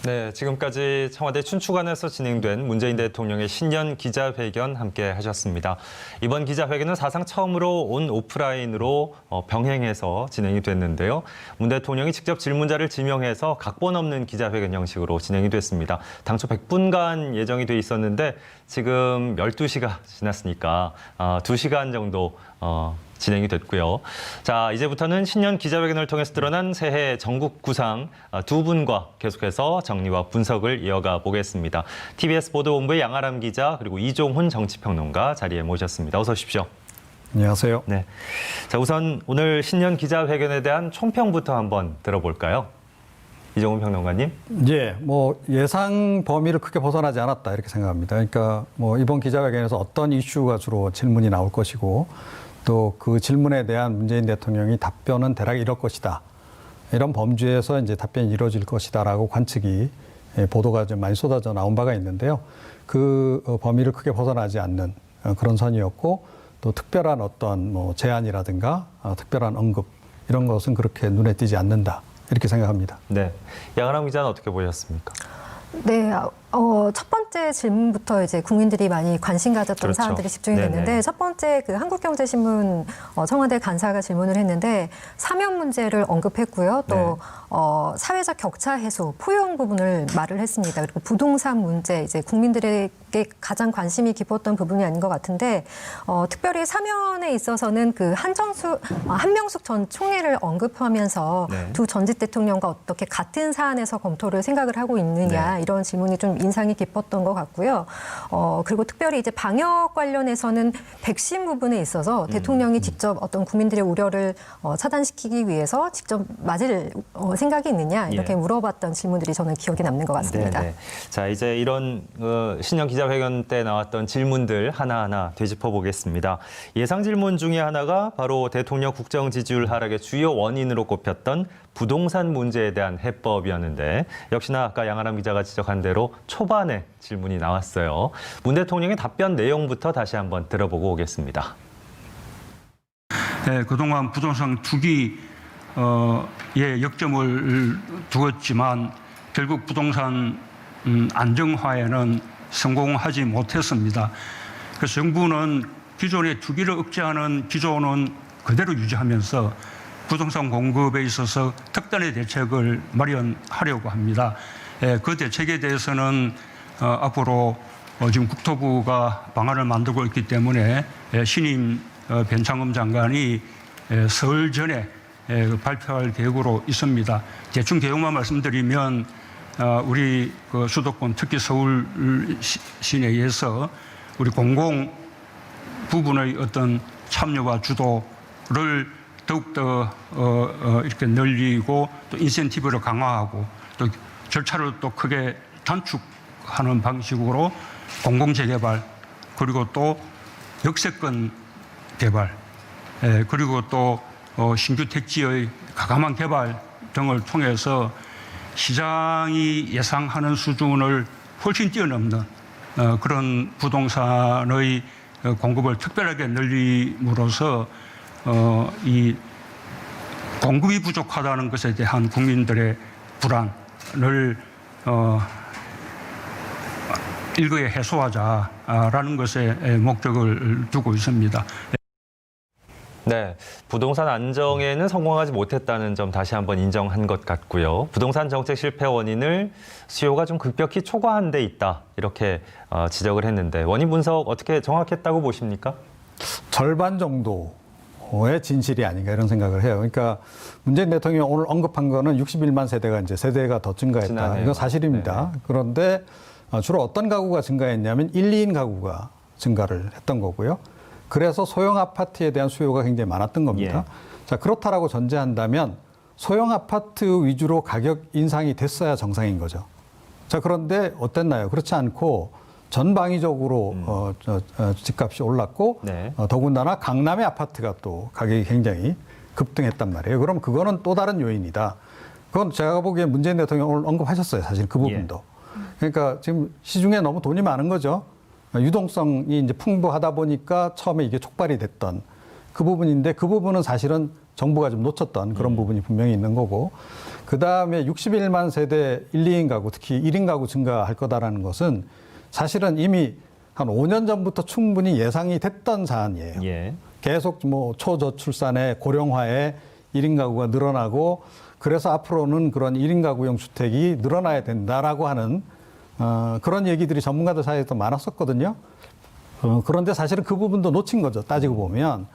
네, 지금까지 청와대 춘추관에서 진행된 문재인 대통령의 신년 기자회견 함께 하셨습니다. 이번 기자회견은 사상 처음으로 온 오프라인으로 병행해서 진행이 됐는데요. 문 대통령이 직접 질문자를 지명해서 각본 없는 기자회견 형식으로 진행이 됐습니다. 당초 100분간 예정이 돼 있었는데 지금 12시가 지났으니까 2시간 정도 진행이 됐고요. 자, 이제부터는 신년 기자회견을 통해서 드러난 새해 전국 구상 두 분과 계속해서 정리와 분석을 이어가 보겠습니다. TBS 보도본부의 양아람 기자 그리고 이종훈 정치평론가 자리에 모셨습니다. 어서 오십시오. 안녕하세요. 네. 자, 우선 오늘 신년 기자회견에 대한 총평부터 한번 들어볼까요? 이종훈 평론가님. 예, 예상 범위를 크게 벗어나지 않았다 이렇게 생각합니다. 그러니까 이번 기자회견에서 어떤 이슈가 주로 질문이 나올 것이고 또 그 질문에 대한 문재인 대통령이 답변은 대략 이럴 것이다. 이런 범주에서 이제 답변이 이루어질 것이다라고 관측이 보도가 좀 많이 쏟아져 나온 바가 있는데요. 그 범위를 크게 벗어나지 않는 그런 선이었고 또 특별한 어떤 제안이라든가 특별한 언급 이런 것은 그렇게 눈에 띄지 않는다. 이렇게 생각합니다. 네. 양아람 기자는 어떻게 보셨습니까? 네, 첫 번째 질문부터 이제 국민들이 많이 관심 가졌던 그렇죠. 사안들이 집중이 네네. 됐는데 첫 번째 그 한국경제신문 청와대 간사가 질문을 했는데 사면 문제를 언급했고요. 또 사회적 격차 해소, 포용 부분을 말을 했습니다. 그리고 부동산 문제, 이제 국민들에게 가장 관심이 깊었던 부분이 아닌 것 같은데 특별히 사면에 있어서는 그 한명숙 전 총리를 언급하면서 두 전직 대통령과 어떻게 같은 사안에서 검토를 생각을 하고 있느냐 이런 질문이 좀 인상이 깊었던 것 같고요. 그리고 특별히 이제 방역 관련해서는 백신 부분에 있어서 대통령이 직접 어떤 국민들의 우려를 차단시키기 위해서 직접 맞을 생각이 있느냐 이렇게 물어봤던 질문들이 저는 기억에 남는 것 같습니다. 네네. 자, 이제 이런 신년 기자회견 때 나왔던 질문들 하나하나 되짚어 보겠습니다. 예상 질문 중에 하나가 바로 대통령 국정 지지율 하락의 주요 원인으로 꼽혔던 부동산 문제에 대한 해법이었는데 역시나 아까 양아람 기자가 지적한 대로 초반에 질문이 나왔어요. 문 대통령의 답변 내용부터 다시 한번 들어보고 오겠습니다. 네, 그동안 부동산 투기에 역점을 두었지만 결국 부동산 안정화에는 성공하지 못했습니다. 그래서 정부는 기존의 투기를 억제하는 기조는 그대로 유지하면서 부동산 공급에 있어서 특단의 대책을 마련하려고 합니다. 그 대책에 대해서는 앞으로 지금 국토부가 방안을 만들고 있기 때문에 신임 변창흠 장관이 설 전에 발표할 계획으로 있습니다. 대충 개요만 말씀드리면 우리 수도권 특히 서울 시내에서 우리 공공 부분의 어떤 참여와 주도를 더욱더 이렇게 늘리고 또 인센티브를 강화하고 또 절차를 또 크게 단축하는 방식으로 공공재개발 그리고 또 역세권 개발 그리고 또 신규 택지의 가감한 개발 등을 통해서 시장이 예상하는 수준을 훨씬 뛰어넘는 그런 부동산의 공급을 특별하게 늘림으로써 이 공급이 부족하다는 것에 대한 국민들의 불안을 일거에 해소하자라는 것에 목적을 두고 있습니다. 네, 부동산 안정에는 성공하지 못했다는 점 다시 한번 인정한 것 같고요. 부동산 정책 실패 원인을 수요가 좀 급격히 초과한 데 있다 이렇게 지적을 했는데 원인 분석 어떻게 정확했다고 보십니까? 절반 정도의 진실이 아닌가 이런 생각을 해요. 그러니까 문재인 대통령이 오늘 언급한 거는 61만 세대가 이제 세대가 더 증가했다. 지나네요. 이건 사실입니다. 네네. 그런데 주로 어떤 가구가 증가했냐면 1, 2인 가구가 증가를 했던 거고요. 그래서 소형 아파트에 대한 수요가 굉장히 많았던 겁니다. 자, 그렇다라고 전제한다면 소형 아파트 위주로 가격 인상이 됐어야 정상인 거죠. 자, 그런데 어땠나요? 그렇지 않고 전방위적으로 집값이 올랐고 더군다나 강남의 아파트가 또 가격이 굉장히 급등했단 말이에요. 그럼 그거는 또 다른 요인이다. 그건 제가 보기에 문재인 대통령 오늘 언급하셨어요. 사실 그 부분도. 그러니까 지금 시중에 너무 돈이 많은 거죠. 유동성이 이제 풍부하다 보니까 처음에 이게 촉발이 됐던 그 부분인데 그 부분은 사실은 정부가 좀 놓쳤던 그런 부분이 분명히 있는 거고 그다음에 61만 세대 1, 2인 가구, 특히 1인 가구 증가할 거다라는 것은 사실은 이미 한 5년 전부터 충분히 예상이 됐던 사안이에요. 예. 계속 뭐 초저출산에 고령화에 1인 가구가 늘어나고 그래서 앞으로는 그런 1인 가구용 주택이 늘어나야 된다라고 하는 그런 얘기들이 전문가들 사이에서 많았었거든요. 그런데 사실은 그 부분도 놓친 거죠. 따지고 보면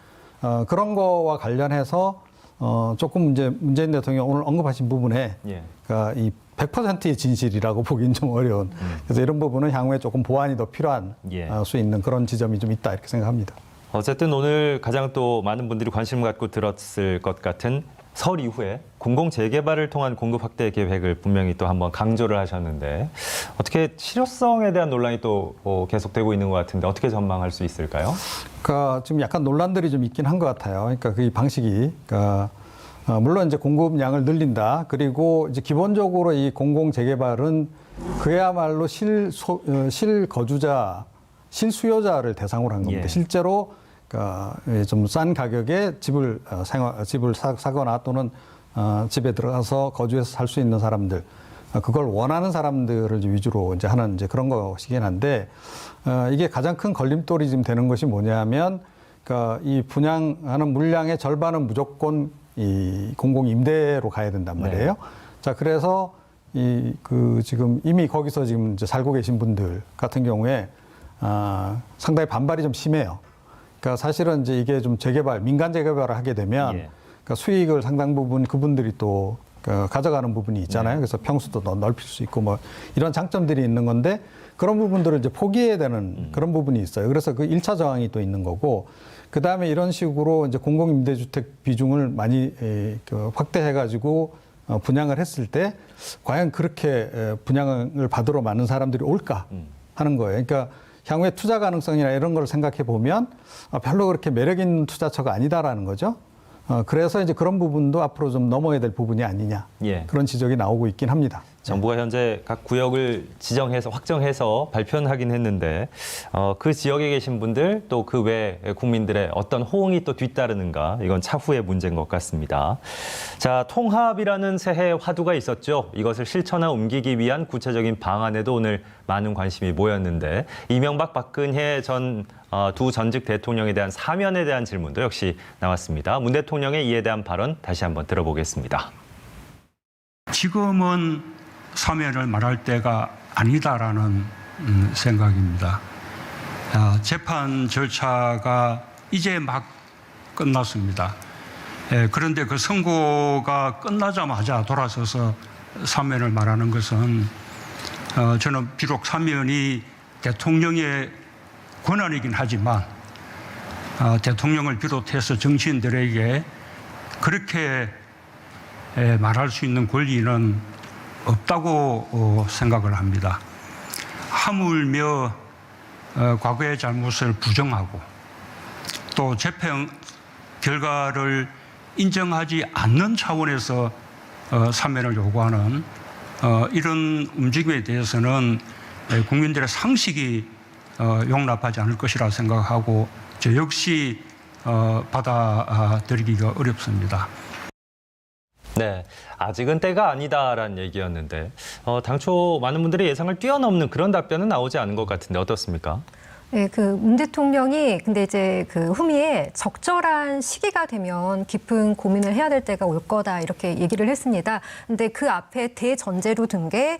그런 거와 관련해서 조금 이제 문재인 대통령 오늘 언급하신 부분에 예. 그러니까 이 100%의 진실이라고 보기는 좀 어려운. 그래서 이런 부분은 향후에 조금 보완이 더 필요한 예. 수 있는 그런 지점이 좀 있다 이렇게 생각합니다. 어쨌든 오늘 가장 또 많은 분들이 관심 갖고 들었을 것 같은 설 이후에 공공 재개발을 통한 공급 확대 계획을 분명히 또 한번 강조를 하셨는데 어떻게 실효성에 대한 논란이 또 계속되고 있는 것 같은데 어떻게 전망할 수 있을까요? 그러니까 지금 약간 논란들이 좀 있긴 한 것 같아요. 그러니까 그 방식이, 그러니까 물론 이제 공급량을 늘린다. 그리고 이제 기본적으로 이 공공 재개발은 그야말로 실거주자, 실수요자를 대상으로 한 겁니다. 예. 실제로 그러니까 좀 싼 가격에 집을 사거나 또는 집에 들어가서 거주해서 살 수 있는 사람들, 그걸 원하는 사람들을 위주로 이제 하는 이제 그런 것이긴 한데 이게 가장 큰 걸림돌이 지금 되는 것이 뭐냐면 그러니까 이 분양하는 물량의 절반은 무조건 이 공공 임대로 가야 된단 말이에요. 네. 자, 그래서 지금 이미 거기서 지금 이제 살고 계신 분들 같은 경우에 상당히 반발이 좀 심해요. 그러니까 사실은 이제 이게 좀 재개발, 민간 재개발을 하게 되면 예. 그러니까 수익을 상당 부분 그분들이 또 가져가는 부분이 있잖아요. 네. 그래서 평수도 더 넓힐 수 있고 뭐 이런 장점들이 있는 건데 그런 부분들을 이제 포기해야 되는 그런 부분이 있어요. 그래서 그 1차 저항이 또 있는 거고 그 다음에 이런 식으로 이제 공공임대주택 비중을 많이 확대해가지고 분양을 했을 때 과연 그렇게 분양을 받으러 많은 사람들이 올까 하는 거예요. 그러니까 향후에 투자 가능성이나 이런 걸 생각해 보면 별로 그렇게 매력 있는 투자처가 아니다라는 거죠. 그래서 이제 그런 부분도 앞으로 좀 넘어야 될 부분이 아니냐. 예. 그런 지적이 나오고 있긴 합니다. 정부가 현재 각 구역을 지정해서 확정해서 발표는 하긴 했는데 그 지역에 계신 분들 또 그 외 국민들의 어떤 호응이 또 뒤따르는가 이건 차후의 문제인 것 같습니다. 자, 통합이라는 새해 화두가 있었죠. 이것을 실천에 옮기기 위한 구체적인 방안에도 오늘 많은 관심이 모였는데 이명박 박근혜 전 두 전직 대통령에 대한 사면에 대한 질문도 역시 나왔습니다. 문 대통령의 이에 대한 발언 다시 한번 들어보겠습니다. 지금은 사면을 말할 때가 아니다라는 생각입니다. 재판 절차가 이제 막 끝났습니다. 그런데 그 선고가 끝나자마자 돌아서서 사면을 말하는 것은 저는 비록 사면이 대통령의 권한이긴 하지만 대통령을 비롯해서 정치인들에게 그렇게 말할 수 있는 권리는 없다고 생각을 합니다. 하물며 과거의 잘못을 부정하고 또 재판 결과를 인정하지 않는 차원에서 사면을 요구하는 이런 움직임에 대해서는 국민들의 상식이 용납하지 않을 것이라 생각하고 저 역시 받아들이기가 어렵습니다. 네, 아직은 때가 아니다라는 얘기였는데 당초 많은 분들의 예상을 뛰어넘는 그런 답변은 나오지 않은 것 같은데 어떻습니까? 네, 그 문 대통령이 근데 이제 그 후미에 적절한 시기가 되면 깊은 고민을 해야 될 때가 올 거다 이렇게 얘기를 했습니다. 근데 그 앞에 대전제로 든 게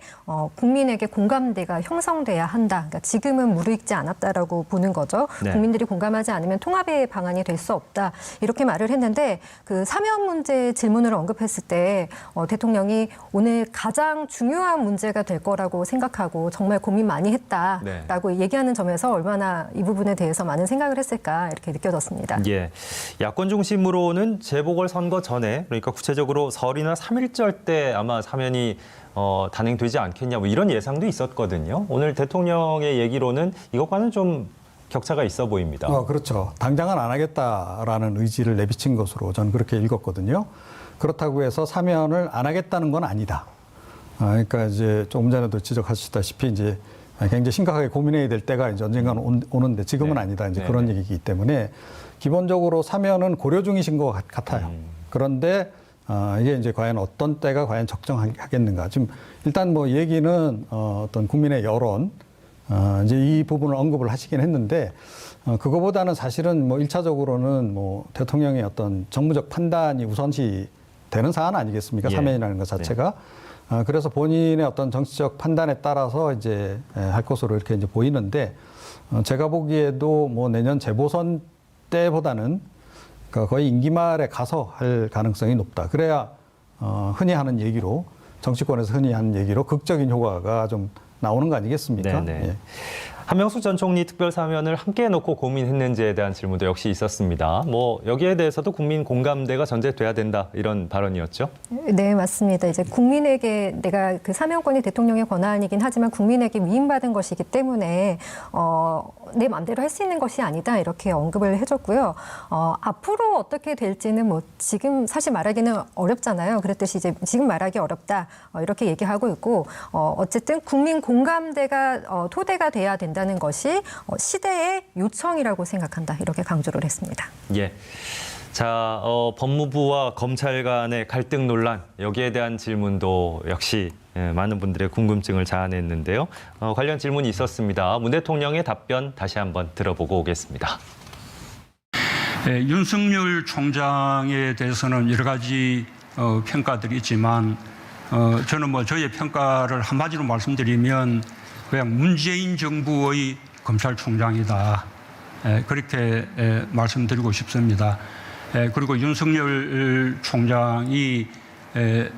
국민에게 공감대가 형성돼야 한다. 그러니까 지금은 무르익지 않았다라고 보는 거죠. 네. 국민들이 공감하지 않으면 통합의 방안이 될 수 없다. 이렇게 말을 했는데 그 사면 문제 질문을 언급했을 때 대통령이 오늘 가장 중요한 문제가 될 거라고 생각하고 정말 고민 많이 했다라고 네. 얘기하는 점에서 얼마나 이 부분에 대해서 많은 생각을 했을까 이렇게 느껴졌습니다. 예, 야권 중심으로는 재보궐선거 전에 그러니까 구체적으로 설이나 3.1절 때 아마 사면이 단행되지 않겠냐 뭐 이런 예상도 있었거든요. 오늘 대통령의 얘기로는 이것과는 좀 격차가 있어 보입니다. 그렇죠. 당장은 안 하겠다라는 의지를 내비친 것으로 저는 그렇게 읽었거든요. 그렇다고 해서 사면을 안 하겠다는 건 아니다. 그러니까 이제 조금 전에도 지적하셨다시피 이제 굉장히 심각하게 고민해야 될 때가 이제 언젠가는 오는데 지금은 네. 아니다. 이제 네. 그런 얘기이기 때문에 기본적으로 사면은 고려 중이신 것 같아요. 그런데 이게 이제 과연 어떤 때가 과연 적정하겠는가. 지금 일단 뭐 얘기는 어떤 국민의 여론, 이제 이 부분을 언급을 하시긴 했는데, 그거보다는 사실은 뭐 1차적으로는 뭐 대통령의 어떤 정무적 판단이 우선시 되는 사안 아니겠습니까? 예. 사면이라는 것 자체가. 그래서 본인의 어떤 정치적 판단에 따라서 이제 할 것으로 이렇게 이제 보이는데, 제가 보기에도 뭐 내년 재보선 때보다는 그러니까 거의 임기 말에 가서 할 가능성이 높다. 그래야 흔히 하는 얘기로, 정치권에서 흔히 하는 얘기로 극적인 효과가 좀 나오는 거 아니겠습니까? 네네. 예. 한명숙 전 총리 특별사면을 함께 놓고 고민했는지에 대한 질문도 역시 있었습니다. 뭐 여기에 대해서도 국민 공감대가 전제돼야 된다 이런 발언이었죠. 네, 맞습니다. 이제 국민에게 내가 그 사면권이 대통령의 권한이긴 하지만 국민에게 위임받은 것이기 때문에 내 마음대로 할 수 있는 것이 아니다 이렇게 언급을 해줬고요. 앞으로 어떻게 될지는 뭐 지금 사실 말하기는 어렵잖아요. 그랬듯이 이제 지금 말하기 어렵다 이렇게 얘기하고 있고 어쨌든 국민 공감대가 토대가 돼야 된다는 것이 시대의 요청이라고 생각한다 이렇게 강조를 했습니다. 예. 자, 법무부와 검찰 간의 갈등 논란 여기에 대한 질문도 역시 많은 분들의 궁금증을 자아냈는데요. 관련 질문이 있었습니다. 문 대통령의 답변 다시 한번 들어보고 오겠습니다. 네, 윤석열 총장에 대해서는 여러 가지 평가들이 있지만 저는 뭐 저의 평가를 한마디로 말씀드리면 그냥 문재인 정부의 검찰총장이다. 그렇게 말씀드리고 싶습니다. 그리고 윤석열 총장이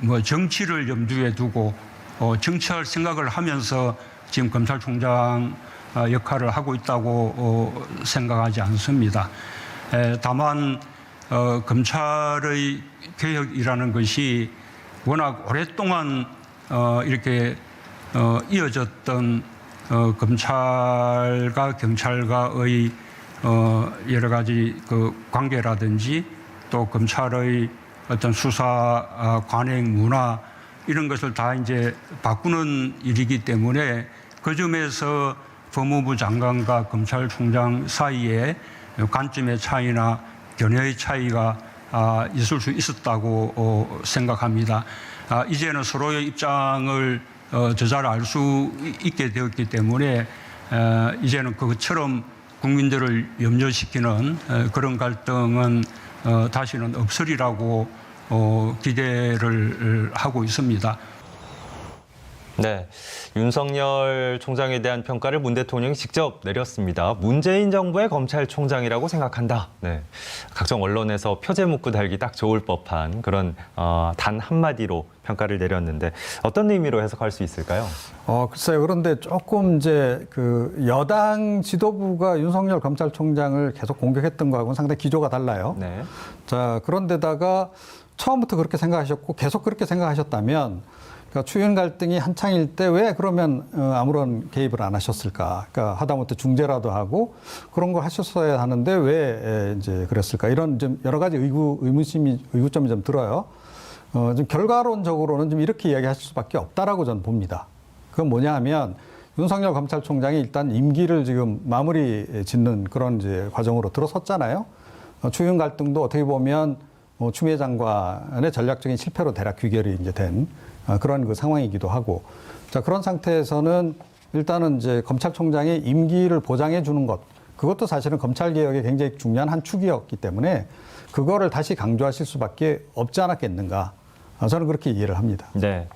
뭐 정치를 염두에 두고 정치할 생각을 하면서 지금 검찰총장 역할을 하고 있다고 생각하지 않습니다. 다만 검찰의 개혁이라는 것이 워낙 오랫동안 이렇게 이어졌던 검찰과 경찰과의 여러 가지 그 관계라든지 또 검찰의 어떤 수사 관행 문화 이런 것을 다 이제 바꾸는 일이기 때문에 그 점에서 법무부 장관과 검찰총장 사이에 관점의 차이나 견해의 차이가 있을 수 있었다고 생각합니다. 이제는 서로의 입장을 잘 알 수 있게 되었기 때문에 이제는 그것처럼 국민들을 염려시키는 그런 갈등은 다시는 없으리라고 기대를 하고 있습니다. 네, 윤석열 총장에 대한 평가를 문 대통령이 직접 내렸습니다. 문재인 정부의 검찰총장이라고 생각한다. 네, 각종 언론에서 표제 문구 달기 딱 좋을 법한 그런 단 한마디로 평가를 내렸는데 어떤 의미로 해석할 수 있을까요? 글쎄요. 그런데 조금 이제 그 여당 지도부가 윤석열 검찰총장을 계속 공격했던 거하고는 상당히 기조가 달라요. 네. 자, 그런데다가 처음부터 그렇게 생각하셨고 계속 그렇게 생각하셨다면 그러니까 추윤 갈등이 한창일 때 왜 그러면 아무런 개입을 안 하셨을까? 그러니까 하다못해 중재라도 하고 그런 걸 하셨어야 하는데 왜 이제 그랬을까? 이런 좀 여러 가지 의구점이 좀 들어요. 좀 결과론적으로는 좀 이렇게 이야기하실 수밖에 없다라고 저는 봅니다. 그건 뭐냐 하면 윤석열 검찰총장이 일단 임기를 지금 마무리 짓는 그런 이제 과정으로 들어섰잖아요. 추윤 갈등도 어떻게 보면 추미애 장관의 전략적인 실패로 대략 귀결이 이제 된 그런 그 상황이기도 하고. 자, 그런 상태에서는 일단은 이제 검찰총장의 임기를 보장해 주는 것. 그것도 사실은 검찰개혁의 굉장히 중요한 한 축이었기 때문에 그거를 다시 강조하실 수밖에 없지 않았겠는가. 저는 그렇게 이해를 합니다. 네.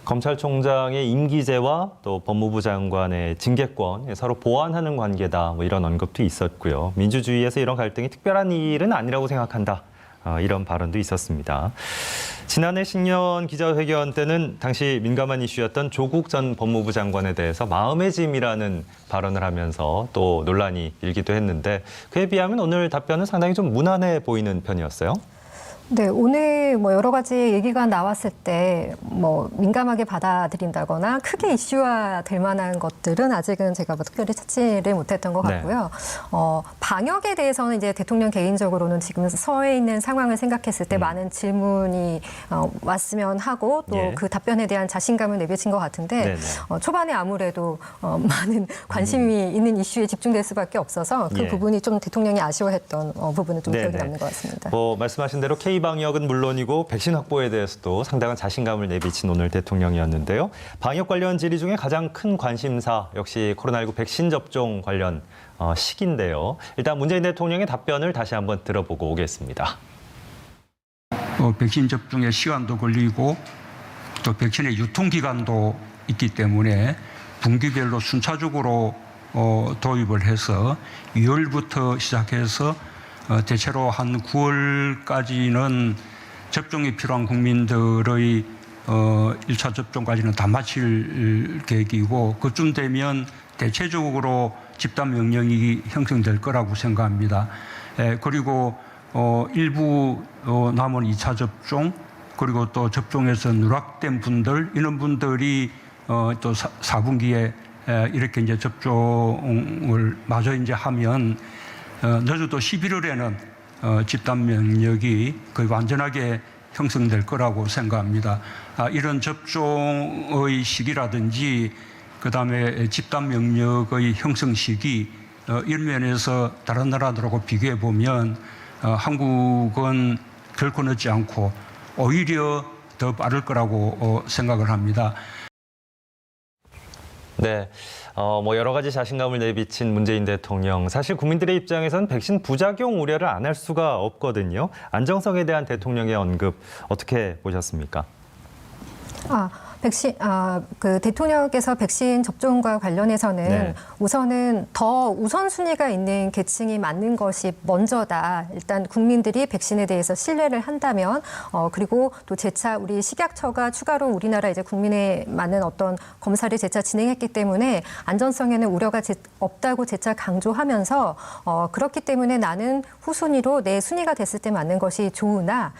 검찰총장의 임기제와 또 법무부 장관의 징계권 서로 보완하는 관계다. 뭐 이런 언급도 있었고요. 민주주의에서 이런 갈등이 특별한 일은 아니라고 생각한다. 이런 발언도 있었습니다. 지난해 신년 기자회견 때는 당시 민감한 이슈였던 조국 전 법무부 장관에 대해서 마음의 짐이라는 발언을 하면서 또 논란이 일기도 했는데 그에 비하면 오늘 답변은 상당히 좀 무난해 보이는 편이었어요. 네, 오늘 뭐 여러 가지 얘기가 나왔을 때 뭐 민감하게 받아들인다거나 크게 이슈화 될 만한 것들은 아직은 제가 뭐 특별히 찾지를 못했던 것 같고요. 방역에 대해서는 이제 대통령 개인적으로는 지금 서해 있는 상황을 생각했을 때 많은 질문이 왔으면 하고 또 그 답변에 대한 자신감을 내비친 것 같은데 초반에 아무래도 많은 관심이 있는 이슈에 집중될 수밖에 없어서 그 부분이 좀 대통령이 아쉬워했던 부분은 좀 기억이 남는 것 같습니다. 뭐 말씀하신 대로 K 감기 방역은 물론이고 백신 확보에 대해서도 상당한 자신감을 내비친 오늘 대통령이었는데요. 방역 관련 질의 중에 가장 큰 관심사 역시 코로나19 백신 접종 관련 시기인데요. 일단 문재인 대통령의 답변을 다시 한번 들어보고 오겠습니다. 백신 접종의 시간도 걸리고 또 백신의 유통기간도 있기 때문에 분기별로 순차적으로 도입을 해서 2월부터 시작해서 대체로 한 9월까지는 접종이 필요한 국민들의 1차 접종까지는 다 마칠 계획이고 그쯤 되면 대체적으로 집단 면역이 형성될 거라고 생각합니다. 그리고 일부 남은 2차 접종 그리고 또 접종에서 누락된 분들 이런 분들이 또 4분기에 이렇게 이제 접종을 마저 이제 하면 늦어도 11월에는 집단 면역이 거의 완전하게 형성될 거라고 생각합니다. 이런 접종의 시기라든지 그다음에 집단 면역의 형성 시기 이런 면에서 다른 나라들하고 비교해 보면 한국은 결코 늦지 않고 오히려 더 빠를 거라고 생각을 합니다. 네, 여러 가지 자신감을 내비친 문재인 대통령. 사실 국민들의 입장에서는 백신 부작용 우려를 안 할 수가 없거든요. 안정성에 대한 대통령의 언급 어떻게 보셨습니까? 그 대통령께서 백신 접종과 관련해서는 네. 우선은 더 우선순위가 있는 계층이 맞는 것이 먼저다. 일단 국민들이 백신에 대해서 신뢰를 한다면, 그리고 또 재차 우리 식약처가 추가로 우리나라 이제 국민에 맞는 어떤 검사를 재차 진행했기 때문에 안전성에는 우려가 없다고 재차 강조하면서, 그렇기 때문에 나는 후순위로 내 순위가 됐을 때 맞는 것이 좋으나,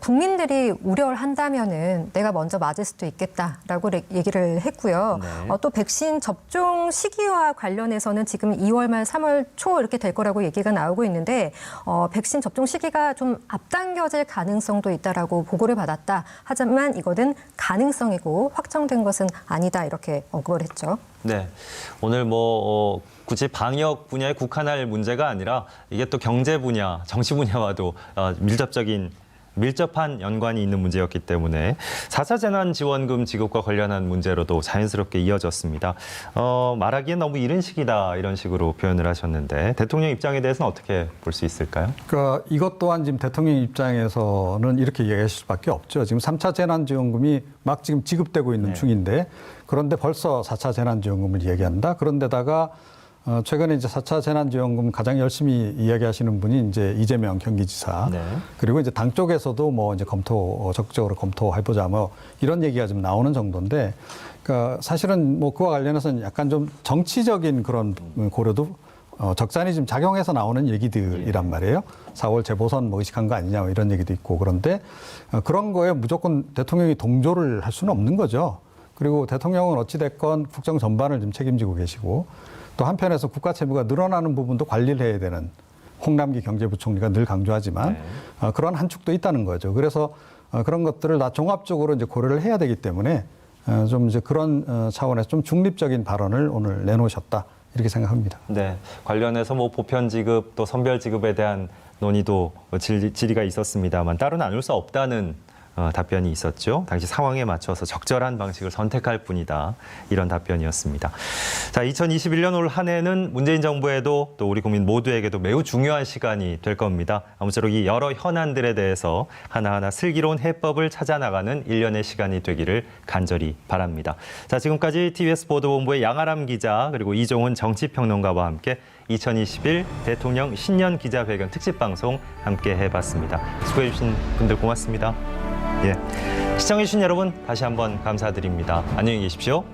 국민들이 우려를 한다면은 내가 먼저 맞을 수도 있겠다. 라고 얘기를 했고요. 네. 또 백신 접종 시기와 관련해서는 지금 2월 말 3월 초 이렇게 될 거라고 얘기가 나오고 있는데 백신 접종 시기가 좀 앞당겨질 가능성도 있다라고 보고를 받았다. 하지만 이거는 가능성이고 확정된 것은 아니다 이렇게 언급을 했죠. 네, 오늘 굳이 방역 분야에 국한할 문제가 아니라 이게 또 경제 분야, 정치 분야와도 밀접한 연관이 있는 문제였기 때문에 4차 재난지원금 지급과 관련한 문제로도 자연스럽게 이어졌습니다. 말하기엔 너무 이른 시기다 이런 식으로 표현을 하셨는데 대통령 입장에 대해서는 어떻게 볼 수 있을까요? 그러니까 이것 또한 지금 대통령 입장에서는 이렇게 얘기할 수밖에 없죠. 지금 3차 재난지원금이 막 지금 지급되고 있는 중인데 그런데 벌써 4차 재난지원금을 얘기한다. 그런데다가 최근에 이제 4차 재난지원금 가장 열심히 이야기하시는 분이 이제 이재명 경기지사. 네. 그리고 이제 당 쪽에서도 이제 적극적으로 검토해보자 이런 얘기가 좀 나오는 정도인데, 그러니까 사실은 그와 관련해서는 약간 좀 정치적인 그런 고려도 적잖이 좀 작용해서 나오는 얘기들이란 말이에요. 4월 재보선 의식한 거 아니냐 이런 얘기도 있고 그런데 그런 거에 무조건 대통령이 동조를 할 수는 없는 거죠. 그리고 대통령은 어찌됐건 국정 전반을 좀 책임지고 계시고 또 한편에서 국가 채무가 늘어나는 부분도 관리를 해야 되는 홍남기 경제부총리가 늘 강조하지만 그런 한 축도 있다는 거죠. 그래서 그런 것들을 다 종합적으로 이제 고려를 해야 되기 때문에 좀 이제 그런 차원에서 좀 중립적인 발언을 오늘 내놓으셨다 이렇게 생각합니다. 네, 관련해서 보편 지급 또 선별 지급에 대한 논의도 질의가 있었습니다만 따로 나눌 수 없다는 답변이 있었죠. 당시 상황에 맞춰서 적절한 방식을 선택할 뿐이다. 이런 답변이었습니다. 자, 2021년 올 한 해는 문재인 정부에도 또 우리 국민 모두에게도 매우 중요한 시간이 될 겁니다. 아무쪼록 이 여러 현안들에 대해서 하나하나 슬기로운 해법을 찾아나가는 1년의 시간이 되기를 간절히 바랍니다. 자, 지금까지 TBS 보도본부의 양아람 기자 그리고 이종훈 정치평론가와 함께 2021 대통령 신년 기자회견 특집 방송 함께 해봤습니다. 수고해 주신 분들 고맙습니다. 예. 시청해주신 여러분 다시 한번 감사드립니다. 안녕히 계십시오.